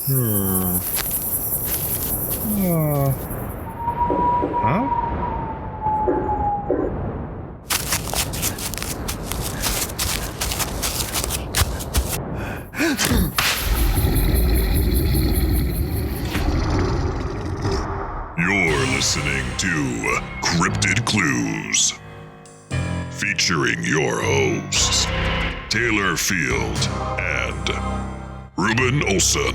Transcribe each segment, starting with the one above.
Huh? You're listening to Cryptid Clues, featuring your hosts, Taylor Field and Reuben Olson.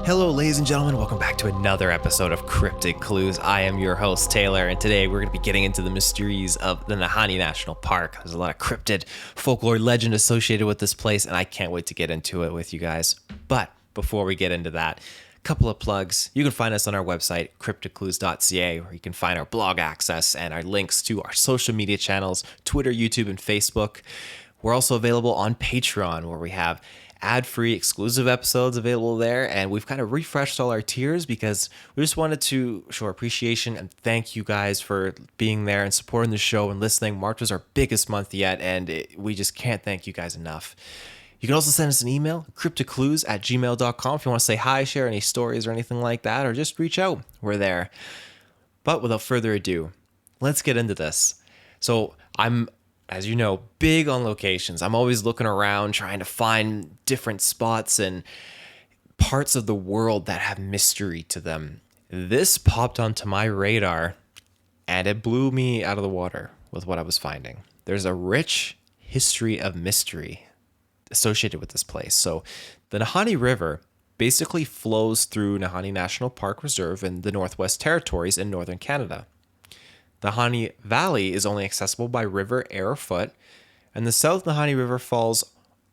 Hello, ladies and gentlemen. Welcome back to another episode of Cryptid Clues. I am your host, Taylor, and today we're going to be getting into the mysteries of the Nahanni National Park. There's a lot of cryptid folklore legend associated with this place, and I can't wait to get into it with you guys. But before we get into that, a couple of plugs. You can find us on our website, CryptidClues.ca, where you can find our blog access and our links to our social media channels, Twitter, YouTube, and Facebook. We're also available on Patreon, where we have ad-free exclusive episodes available there, and we've kind of refreshed all our tiers because we just wanted to show appreciation and thank you guys for being there and supporting the show and listening. March was our biggest month yet, and we just can't thank you guys enough. You can also send us an email, crypticlues@gmail.com, if you want to say hi, share any stories or anything like that, or just reach out. We're there. But without further ado, let's get into this. So I'm, as you know, big on locations. I'm always looking around trying to find different spots and parts of the world that have mystery to them. This popped onto my radar and it blew me out of the water with what I was finding. There's a rich history of mystery associated with this place. So the Nahanni River basically flows through Nahanni National Park Reserve in the Northwest Territories in northern Canada. The Nahanni Valley is only accessible by river, air, or foot, and the South Nahanni River falls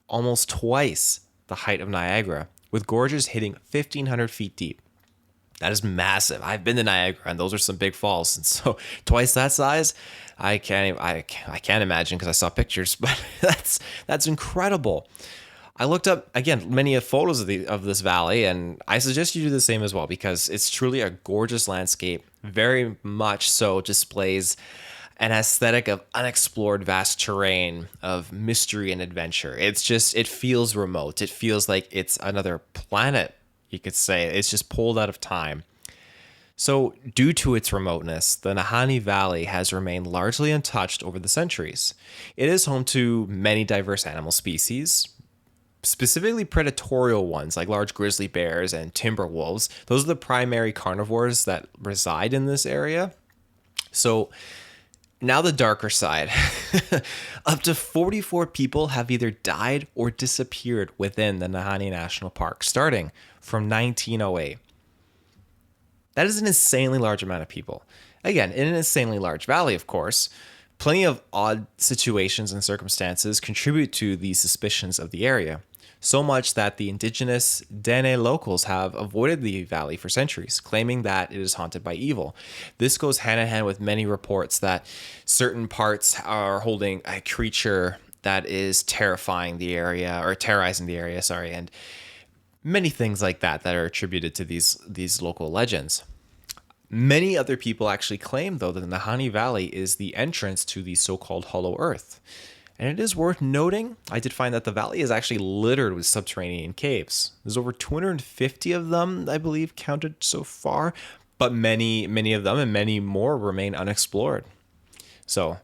almost twice the height of Niagara, with gorges hitting 1,500 feet deep. That is massive. I've been to Niagara, and those are some big falls, and so twice that size, I can't imagine because I saw pictures, but that's incredible. I looked up, again, many photos of this valley, and I suggest you do the same as well because it's truly a gorgeous landscape, very much so displays an aesthetic of unexplored vast terrain, of mystery and adventure. It feels remote. It feels like it's another planet, you could say. It's just pulled out of time. So due to its remoteness, the Nahanni Valley has remained largely untouched over the centuries. It is home to many diverse animal species, specifically predatorial ones like large grizzly bears and timber wolves. Those are the primary carnivores that reside in this area. So now the darker side. Up to 44 people have either died or disappeared within the Nahanni National Park, starting from 1908. That is an insanely large amount of people. Again, in an insanely large valley, of course. Plenty of odd situations and circumstances contribute to the suspicions of the area. So much that the indigenous Dene locals have avoided the valley for centuries, claiming that it is haunted by evil. This goes hand in hand with many reports that certain parts are holding a creature that is terrorizing the area, and many things like that are attributed to these local legends. Many other people actually claim, though, that the Nahanni Valley is the entrance to the so-called Hollow Earth. And it is worth noting, I did find that the valley is actually littered with subterranean caves. There's over 250 of them, I believe, counted so far, but many of them and many more remain unexplored. So,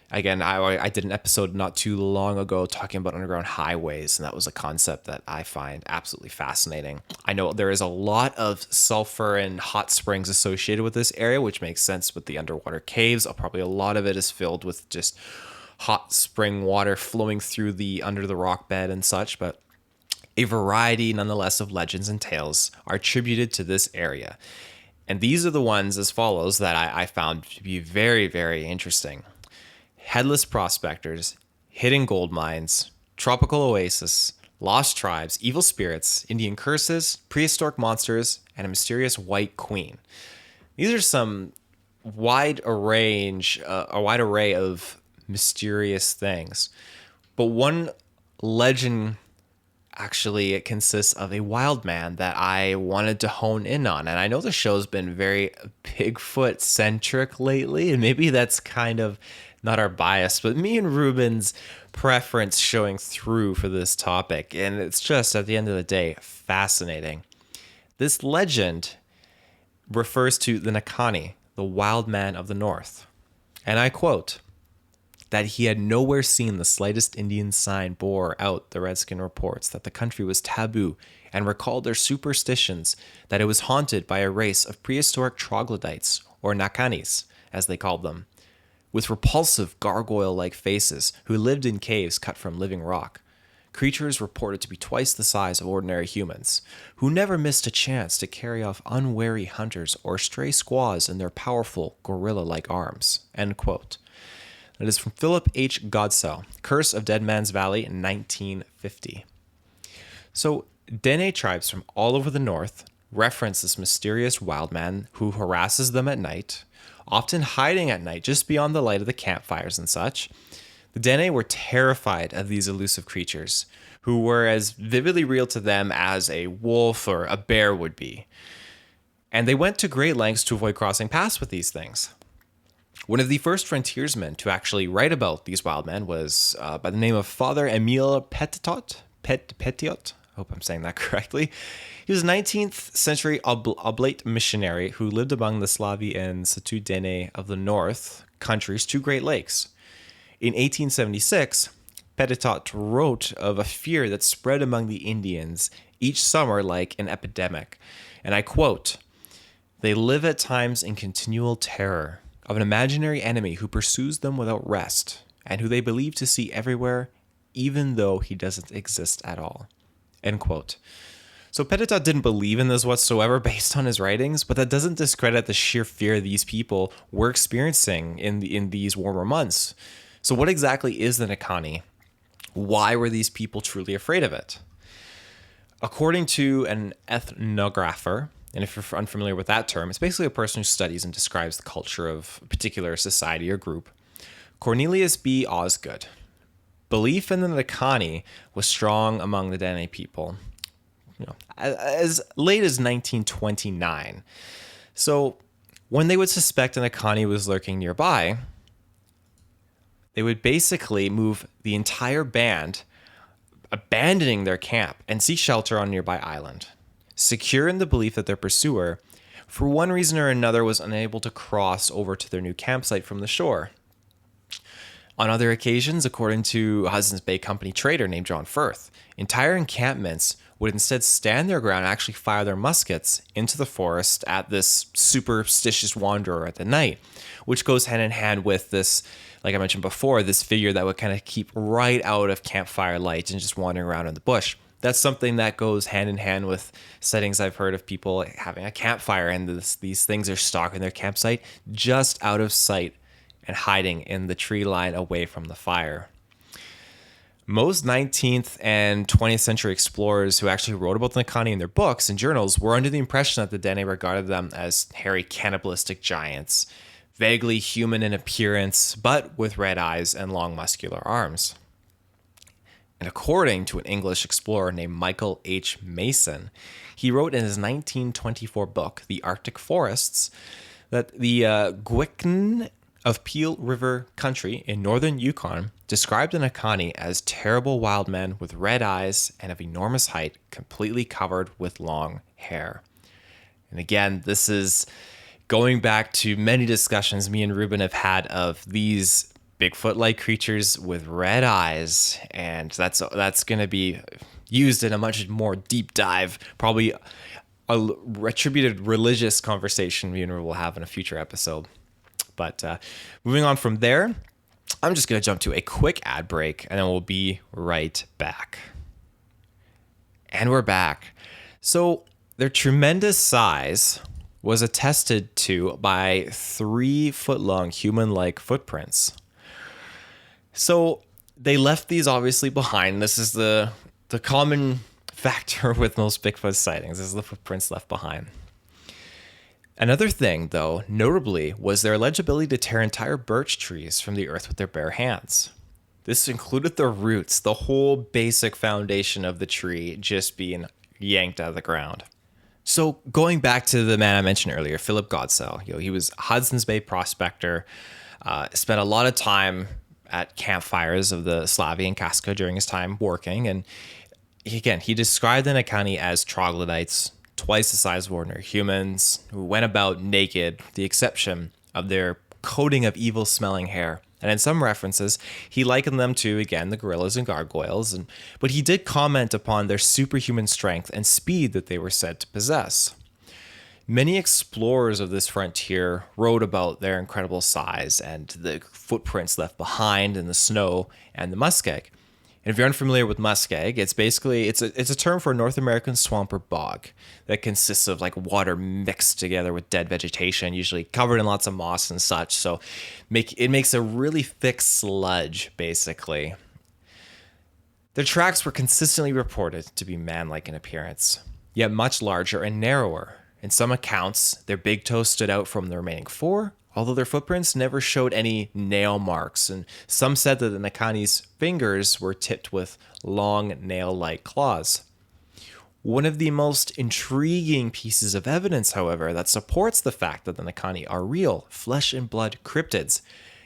again, I did an episode not too long ago talking about underground highways, and that was a concept that I find absolutely fascinating. I know there is a lot of sulfur and hot springs associated with this area, which makes sense with the underwater caves. Probably a lot of it is filled with just hot spring water flowing through under the rock bed and such, but a variety nonetheless of legends and tales are attributed to this area. And these are the ones as follows that I found to be very, very interesting. Headless prospectors, hidden gold mines, tropical oasis, lost tribes, evil spirits, Indian curses, prehistoric monsters, and a mysterious white queen. These are some wide array of mysterious things. But one legend, actually, it consists of a wild man that I wanted to hone in on. And I know the show's been very Bigfoot centric lately, and maybe that's kind of not our bias, but me and Reuben's preference showing through for this topic. And it's just, at the end of the day, fascinating. This legend refers to the Nahanni, the wild man of the north. And I quote, that he had nowhere seen the slightest Indian sign bore out the redskin reports that the country was taboo and recalled their superstitions that it was haunted by a race of prehistoric troglodytes, or Nahannis, as they called them, with repulsive gargoyle-like faces who lived in caves cut from living rock. Creatures reported to be twice the size of ordinary humans, who never missed a chance to carry off unwary hunters or stray squaws in their powerful gorilla-like arms. End quote. It is from Philip H. Godsell, Curse of Dead Man's Valley, 1950. So, Dene tribes from all over the north reference this mysterious wild man who harasses them at night, often hiding at night just beyond the light of the campfires and such. The Dene were terrified of these elusive creatures, who were as vividly real to them as a wolf or a bear would be. And they went to great lengths to avoid crossing paths with these things. One of the first frontiersmen to actually write about these wild men was by the name of Father Emile Petitot. I hope I'm saying that correctly. He was a 19th century oblate missionary who lived among the Slavi and Satu Dene of the North countries to Great Lakes. In 1876, Petitot wrote of a fear that spread among the Indians each summer like an epidemic. And I quote, "They live at times in continual terror of an imaginary enemy who pursues them without rest, and who they believe to see everywhere, even though he doesn't exist at all." End quote. So Petitot didn't believe in this whatsoever based on his writings, but that doesn't discredit the sheer fear these people were experiencing in these warmer months. So what exactly is the Nahanni? Why were these people truly afraid of it? According to an ethnographer, and if you're unfamiliar with that term, it's basically a person who studies and describes the culture of a particular society or group, Cornelius B. Osgood. Belief in the Nahanni was strong among the Dene people, as late as 1929. So when they would suspect a Nahanni was lurking nearby, they would basically move the entire band, abandoning their camp, and seek shelter on a nearby island, secure in the belief that their pursuer, for one reason or another, was unable to cross over to their new campsite from the shore. On other occasions, according to Hudson's Bay Company trader named John Firth, entire encampments would instead stand their ground and actually fire their muskets into the forest at this superstitious wanderer at the night, which goes hand in hand with this, like I mentioned before, this figure that would kind of keep right out of campfire light and just wandering around in the bush. That's something that goes hand in hand with settings I've heard of people having a campfire and these things are stalking their campsite just out of sight and hiding in the tree line away from the fire. Most 19th and 20th century explorers who actually wrote about the Nahanni in their books and journals were under the impression that the Dene regarded them as hairy cannibalistic giants, vaguely human in appearance, but with red eyes and long muscular arms. And according to an English explorer named Michael H. Mason, he wrote in his 1924 book, The Arctic Forests, that the Gwich'in of Peel River country in northern Yukon described the Nahanni as terrible wild men with red eyes and of enormous height, completely covered with long hair. And again, this is going back to many discussions me and Reuben have had of these Bigfoot-like creatures with red eyes, and that's going to be used in a much more deep dive, probably a attributed religious conversation me and Reuben will have in a future episode. But moving on from there, I'm just going to jump to a quick ad break, and then we'll be right back. And we're back. So their tremendous size was attested to by 3-foot-long human-like footprints. So they left these obviously behind. This is the common factor with most Bigfoot sightings, is the footprints left behind. Another thing, though, notably, was their alleged ability to tear entire birch trees from the earth with their bare hands. This included the roots, the whole basic foundation of the tree just being yanked out of the ground. So going back to the man I mentioned earlier, Philip Godsell, he was Hudson's Bay prospector, Spent a lot of time at campfires of the Slavian Casca during his time working. And he described the Nahanni as troglodytes, twice the size of ordinary humans, who went about naked, with the exception of their coating of evil-smelling hair. And in some references, he likened them to, again, the gorillas and gargoyles. But he did comment upon their superhuman strength and speed that they were said to possess. Many explorers of this frontier wrote about their incredible size and the footprints left behind in the snow and the muskeg. And if you're unfamiliar with muskeg, it's basically it's a term for a North American swamp or bog that consists of like water mixed together with dead vegetation, usually covered in lots of moss and such. So it makes a really thick sludge, basically. Their tracks were consistently reported to be man-like in appearance, yet much larger and narrower. In some accounts, their big toes stood out from the remaining four, although their footprints never showed any nail marks, and some said that the Nahanni's fingers were tipped with long nail-like claws. One of the most intriguing pieces of evidence, however, that supports the fact that the Nahanni are real, flesh and blood cryptids,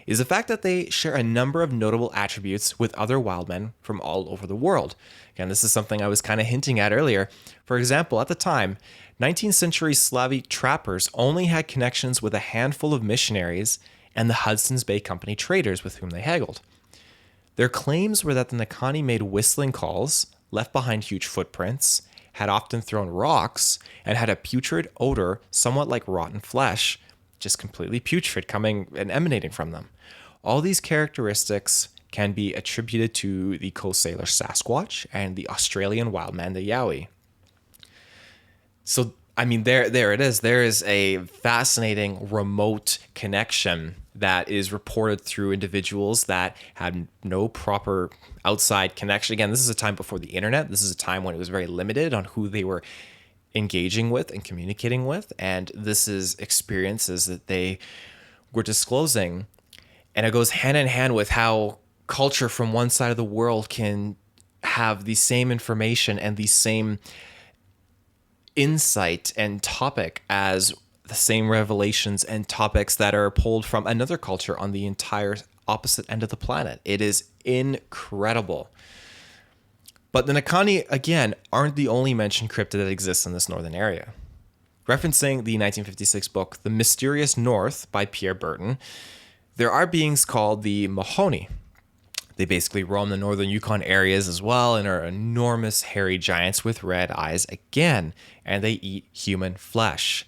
is the fact that they share a number of notable attributes with other wildmen from all over the world. Again, this is something I was kind of hinting at earlier. For example, at the time, 19th century Slavic trappers only had connections with a handful of missionaries and the Hudson's Bay Company traders with whom they haggled. Their claims were that the Nahanni made whistling calls, left behind huge footprints, had often thrown rocks, and had a putrid odor somewhat like rotten flesh, just completely putrid coming and emanating from them. All these characteristics can be attributed to the Coast Sailor Sasquatch and the Australian wildman the Yowie. So, I mean, there it is. There is a fascinating remote connection that is reported through individuals that had no proper outside connection. Again, this is a time before the internet. This is a time when it was very limited on who they were engaging with and communicating with. And this is experiences that they were disclosing. And it goes hand in hand with how culture from one side of the world can have the same information and the same insight and topic as the same revelations and topics that are pulled from another culture on the entire opposite end of the planet. It is incredible. But the Nahanni, again, aren't the only mentioned cryptid that exists in this northern area. Referencing the 1956 book The Mysterious North by Pierre Burton, there are beings called the Mahoney. They basically roam the northern Yukon areas as well and are enormous hairy giants with red eyes again, and they eat human flesh.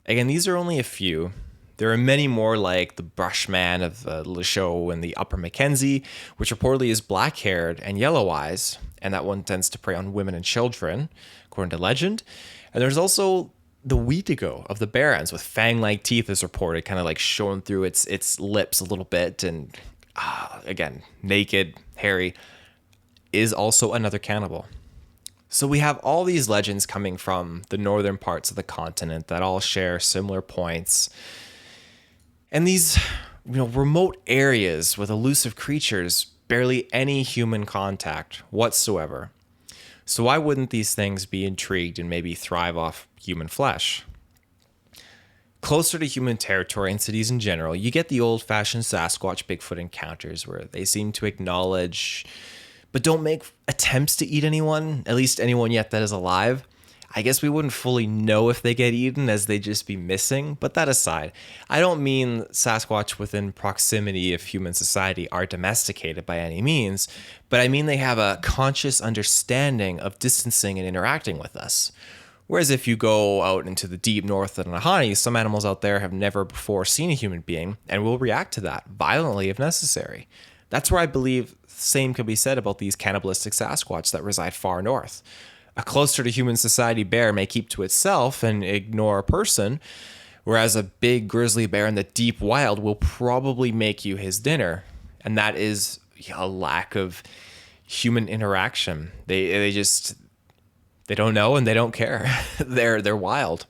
Again, these are only a few. There are many more like the Brushman of Lascaux and the Upper Mackenzie, which reportedly is black-haired and yellow eyes, and that one tends to prey on women and children, according to legend. And there's also the Wheatigo of the Barrens with fang-like teeth is reported, kind of like showing through its lips a little bit, and again, naked, hairy, is also another cannibal. So we have all these legends coming from the northern parts of the continent that all share similar points. And these, remote areas with elusive creatures, barely any human contact whatsoever. So why wouldn't these things be intrigued and maybe thrive off human flesh? Closer to human territory and cities in general, you get the old-fashioned Sasquatch Bigfoot encounters where they seem to acknowledge, but don't make attempts to eat anyone, at least anyone yet that is alive. I guess we wouldn't fully know if they get eaten as they just be missing, but that aside, I don't mean Sasquatch within proximity of human society are domesticated by any means, but I mean they have a conscious understanding of distancing and interacting with us. Whereas if you go out into the deep north of the Nahanni, some animals out there have never before seen a human being and will react to that violently if necessary. That's where I believe the same can be said about these cannibalistic Sasquatch that reside far north. A closer to human society bear may keep to itself and ignore a person, whereas a big grizzly bear in the deep wild will probably make you his dinner. And that is a lack of human interaction. They don't know and they don't care. They're wild.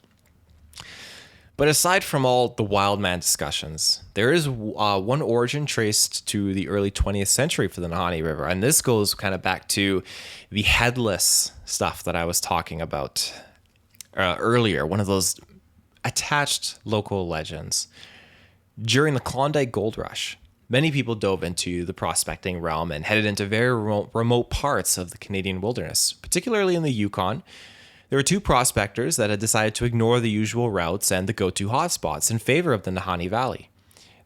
But aside from all the wild man discussions, there is one origin traced to the early 20th century for the Nahanni River. And this goes kind of back to the headless stuff that I was talking about earlier, one of those attached local legends. During the Klondike Gold Rush, many people dove into the prospecting realm and headed into very remote parts of the Canadian wilderness, particularly in the Yukon. There were two prospectors that had decided to ignore the usual routes and the go-to hotspots in favor of the Nahanni Valley.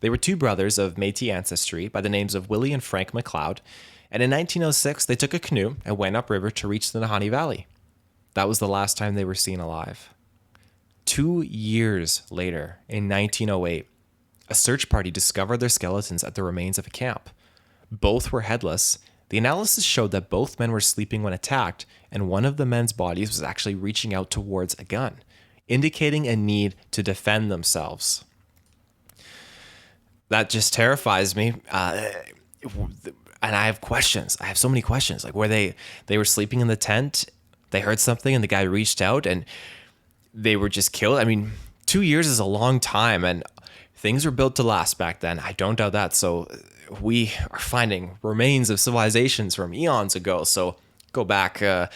They were two brothers of Métis ancestry by the names of Willie and Frank McLeod, and in 1906 they took a canoe and went upriver to reach the Nahanni Valley. That was the last time they were seen alive. 2 years later, in 1908, a search party discovered their skeletons at the remains of a camp. Both were headless. The analysis showed that both men were sleeping when attacked, and one of the men's bodies was actually reaching out towards a gun, indicating a need to defend themselves. That just terrifies me. And I have questions. I have so many questions. Like, were they were sleeping in the tent, they heard something, and the guy reached out, and they were just killed? I mean, 2 years is a long time, and things were built to last back then. I don't doubt that. So we are finding remains of civilizations from eons ago. So go back a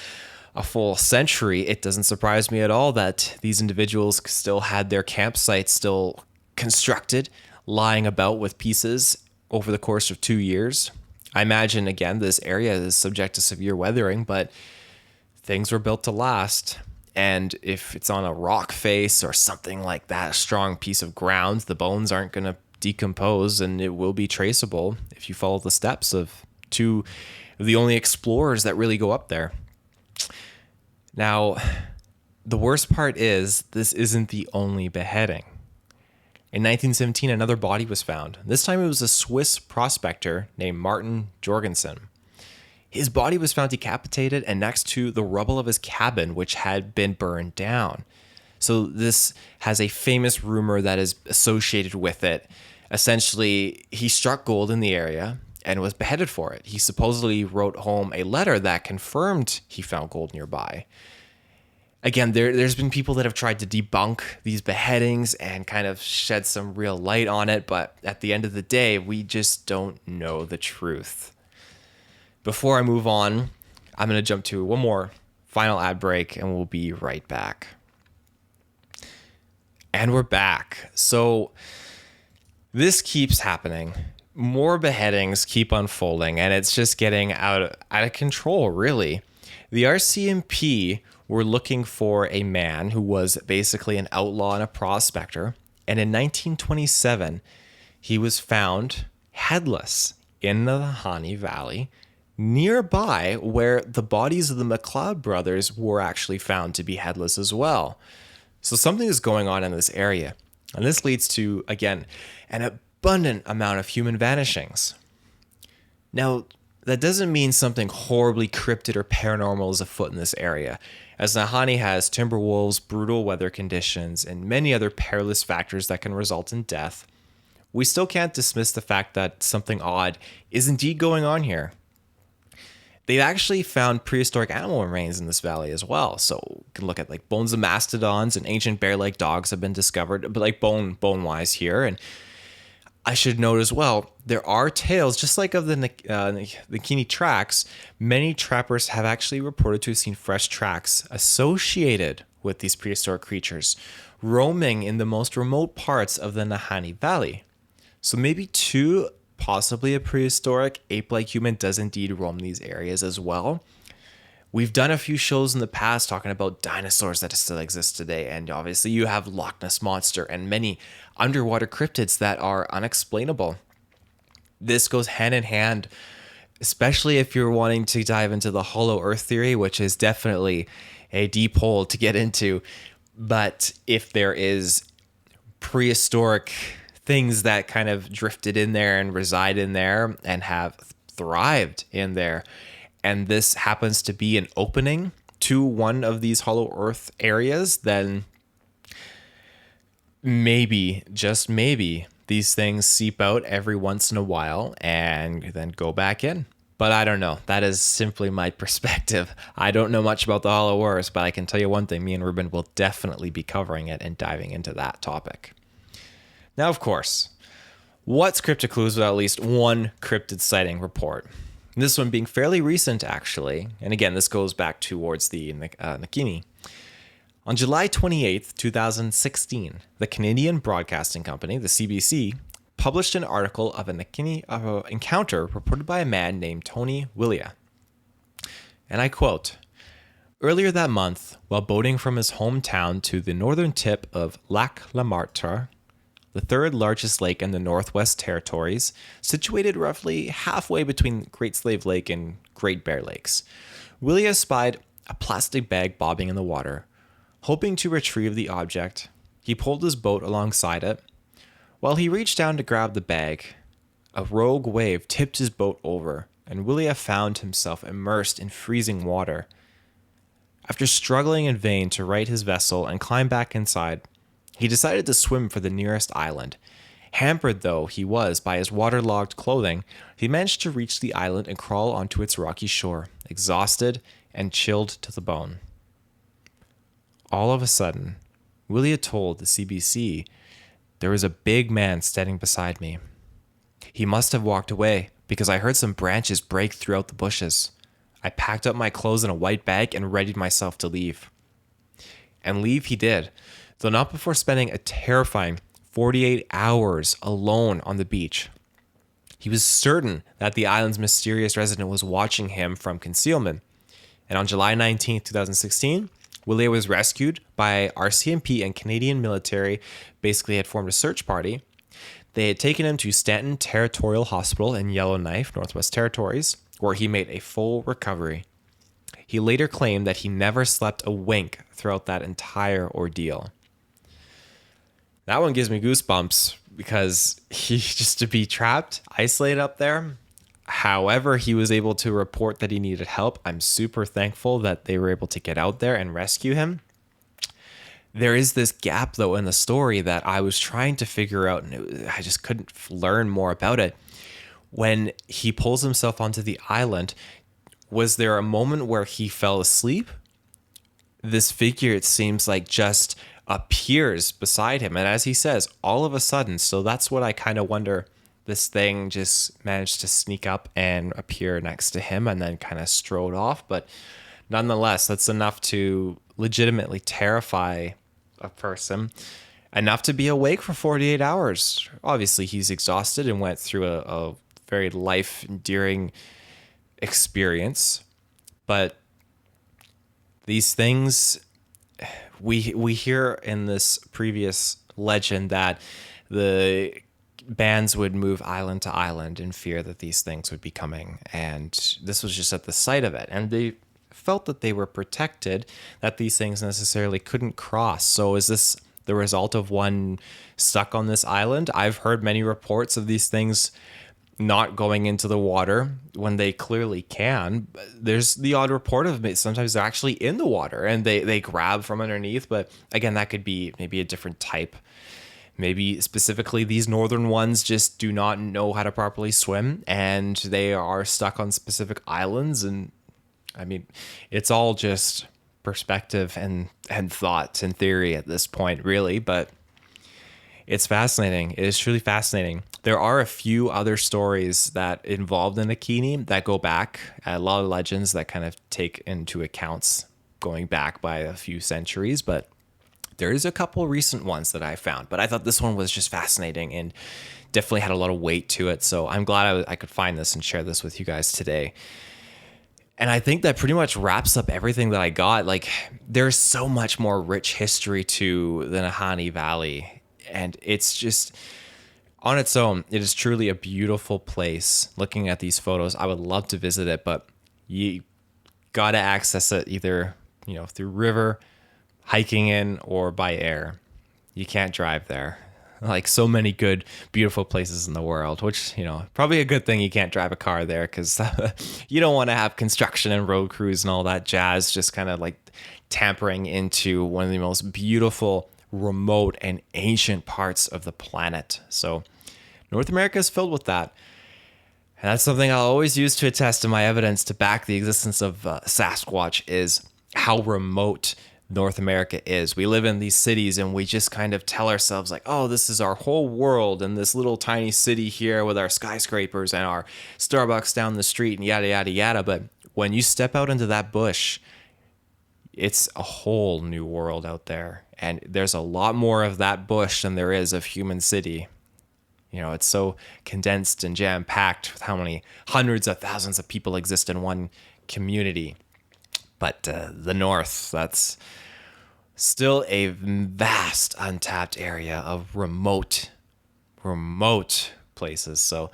full century. It doesn't surprise me at all that these individuals still had their campsites still constructed, lying about with pieces over the course of 2 years. I imagine, again, this area is subject to severe weathering, but things were built to last. And if it's on a rock face or something like that, a strong piece of ground, the bones aren't going to decompose, and it will be traceable if you follow the steps of two of the only explorers that really go up there. Now, the worst part is this isn't the only beheading. In 1917, another body was found. This time it was a Swiss prospector named Martin Jorgensen. His body was found decapitated and next to the rubble of his cabin, which had been burned down. So this has a famous rumor that is associated with it. Essentially, he struck gold in the area and was beheaded for it. He supposedly wrote home a letter that confirmed he found gold nearby. Again, there's been people that have tried to debunk these beheadings and kind of shed some real light on it, but at the end of the day, we just don't know the truth. Before I move on, I'm going to jump to one more final ad break, and we'll be right back. And we're back. So this keeps happening. More beheadings keep unfolding, and it's just getting out of control, really. The RCMP were looking for a man who was basically an outlaw and a prospector. And in 1927, he was found headless in the Nahanni Valley, nearby where the bodies of the McLeod brothers were actually found to be headless as well. So something is going on in this area. And this leads to, again, an abundant amount of human vanishings. Now, that doesn't mean something horribly cryptid or paranormal is afoot in this area, as Nahanni has timber wolves, brutal weather conditions, and many other perilous factors that can result in death. We still can't dismiss the fact that something odd is indeed going on here. They've actually found prehistoric animal remains in this valley as well. So you can look at like bones of mastodons and ancient bear-like dogs have been discovered, but like bone-wise here. And I should note as well, there are tales, just like of the Nahanni tracks. Many trappers have actually reported to have seen fresh tracks associated with these prehistoric creatures roaming in the most remote parts of the Nahanni Valley. So maybe possibly a prehistoric ape-like human does indeed roam these areas as well. We've done a few shows in the past talking about dinosaurs that still exist today, and obviously you have Loch Ness Monster and many underwater cryptids that are unexplainable. This goes hand in hand, especially if you're wanting to dive into the hollow earth theory, which is definitely a deep hole to get into. But if there is prehistoric things that kind of drifted in there and reside in there and have thrived in there, and this happens to be an opening to one of these hollow earth areas, then maybe, just maybe, these things seep out every once in a while and then go back in. But I don't know. That is simply my perspective. I don't know much about the hollow earth, but I can tell you one thing. Me and Reuben will definitely be covering it and diving into that topic. Now, of course, what's Cryptid Clues without at least one cryptid sighting report? This one being fairly recent, actually. And again, this goes back towards the Nahanni. On July 28th, 2016, the Canadian Broadcasting Company, the CBC, published an article of an encounter reported by a man named Tony Willia. And I quote, "Earlier that month, while boating from his hometown to the northern tip of Lac La Martre, the third largest lake in the Northwest Territories, situated roughly halfway between Great Slave Lake and Great Bear Lakes, Willia spied a plastic bag bobbing in the water. Hoping to retrieve the object, he pulled his boat alongside it. While he reached down to grab the bag, a rogue wave tipped his boat over, and Willia found himself immersed in freezing water. After struggling in vain to right his vessel and climb back inside, he decided to swim for the nearest island. Hampered though he was by his waterlogged clothing, he managed to reach the island and crawl onto its rocky shore, exhausted and chilled to the bone. All of a sudden, Willia told the CBC, there was a big man standing beside me. He must have walked away because I heard some branches break throughout the bushes. I packed up my clothes in a white bag and readied myself to leave." And leave he did, though not before spending a terrifying 48 hours alone on the beach. He was certain that the island's mysterious resident was watching him from concealment. And on July 19, 2016, Willia was rescued by RCMP and Canadian military. Basically had formed a search party. They had taken him to Stanton Territorial Hospital in Yellowknife, Northwest Territories, where he made a full recovery. He later claimed that he never slept a wink throughout that entire ordeal. That one gives me goosebumps because just to be trapped, isolated up there. However, he was able to report that he needed help. I'm super thankful that they were able to get out there and rescue him. There is this gap, though, in the story that I was trying to figure out, and I just couldn't learn more about it. When he pulls himself onto the island, was there a moment where he fell asleep? This figure, it seems like, just appears beside him. And as he says, all of a sudden, so that's what I kind of wonder. This thing just managed to sneak up and appear next to him and then kind of strode off. But nonetheless, that's enough to legitimately terrify a person, enough to be awake for 48 hours. Obviously, he's exhausted and went through a very life-endearing experience. But these things, we hear in this previous legend that the bands would move island to island in fear that these things would be coming. And this was just at the site of it. And they felt that they were protected, that these things necessarily couldn't cross. So is this the result of one stuck on this island? I've heard many reports of these things not going into the water when they clearly can. There's the odd report of it. Sometimes they're actually in the water and they grab from underneath. But again, that could be maybe a different type. Maybe specifically these northern ones just do not know how to properly swim and they are stuck on specific islands. And I mean, it's all just perspective and thoughts and theory at this point, really. But it's fascinating. It is truly fascinating. There are a few other stories that involved the Nahanni that go back, a lot of legends that kind of take into accounts going back by a few centuries, but there is a couple recent ones that I found. But I thought this one was just fascinating and definitely had a lot of weight to it. So I'm glad I could find this and share this with you guys today. And I think that pretty much wraps up everything that I got. Like, there's so much more rich history to the Nahanni Valley. And it's just, on its own, it is truly a beautiful place. Looking at these photos, I would love to visit it, but you got to access it either, through river, hiking in, or by air. You can't drive there. Like so many good, beautiful places in the world, which, probably a good thing you can't drive a car there because you don't want to have construction and road crews and all that jazz just kind of like tampering into one of the most beautiful, remote, and ancient parts of the planet. So North America is filled with that. And that's something I'll always use to attest to my evidence to back the existence of Sasquatch is how remote North America is. We live in these cities and we just kind of tell ourselves like, oh, this is our whole world and this little tiny city here with our skyscrapers and our Starbucks down the street and yada, yada, yada. But when you step out into that bush, it's a whole new world out there. And there's a lot more of that bush than there is of human city. You know, it's so condensed and jam-packed with how many hundreds of thousands of people exist in one community. But the north, that's still a vast untapped area of remote places. So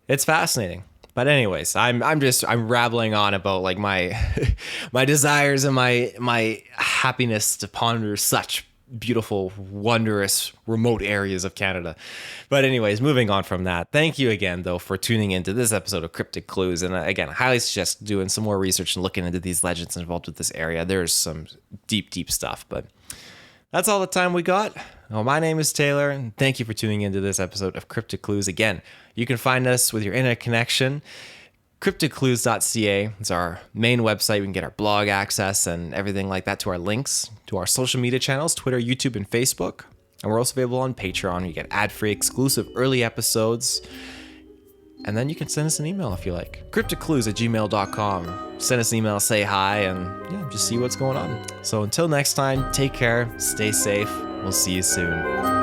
it's fascinating. But anyways, I'm rambling on about like my my desires and my happiness to ponder such beautiful, wondrous, remote areas of Canada. But anyways, moving on from that, thank you again, though, for tuning into this episode of Cryptid Clues. And again, I highly suggest doing some more research and looking into these legends involved with this area. There's some deep, deep stuff. But that's all the time we got. Well, my name is Taylor, and thank you for tuning into this episode of Cryptid Clues. Again, you can find us with your internet connection. CryptidClues.ca is our main website. We can get our blog access and everything like that to our links, to our social media channels, Twitter, YouTube, and Facebook. And we're also available on Patreon. You get ad-free, exclusive, early episodes. And then you can send us an email if you like. CryptidClues@gmail.com. Send us an email, say hi, and just see what's going on. So until next time, take care, stay safe. We'll see you soon.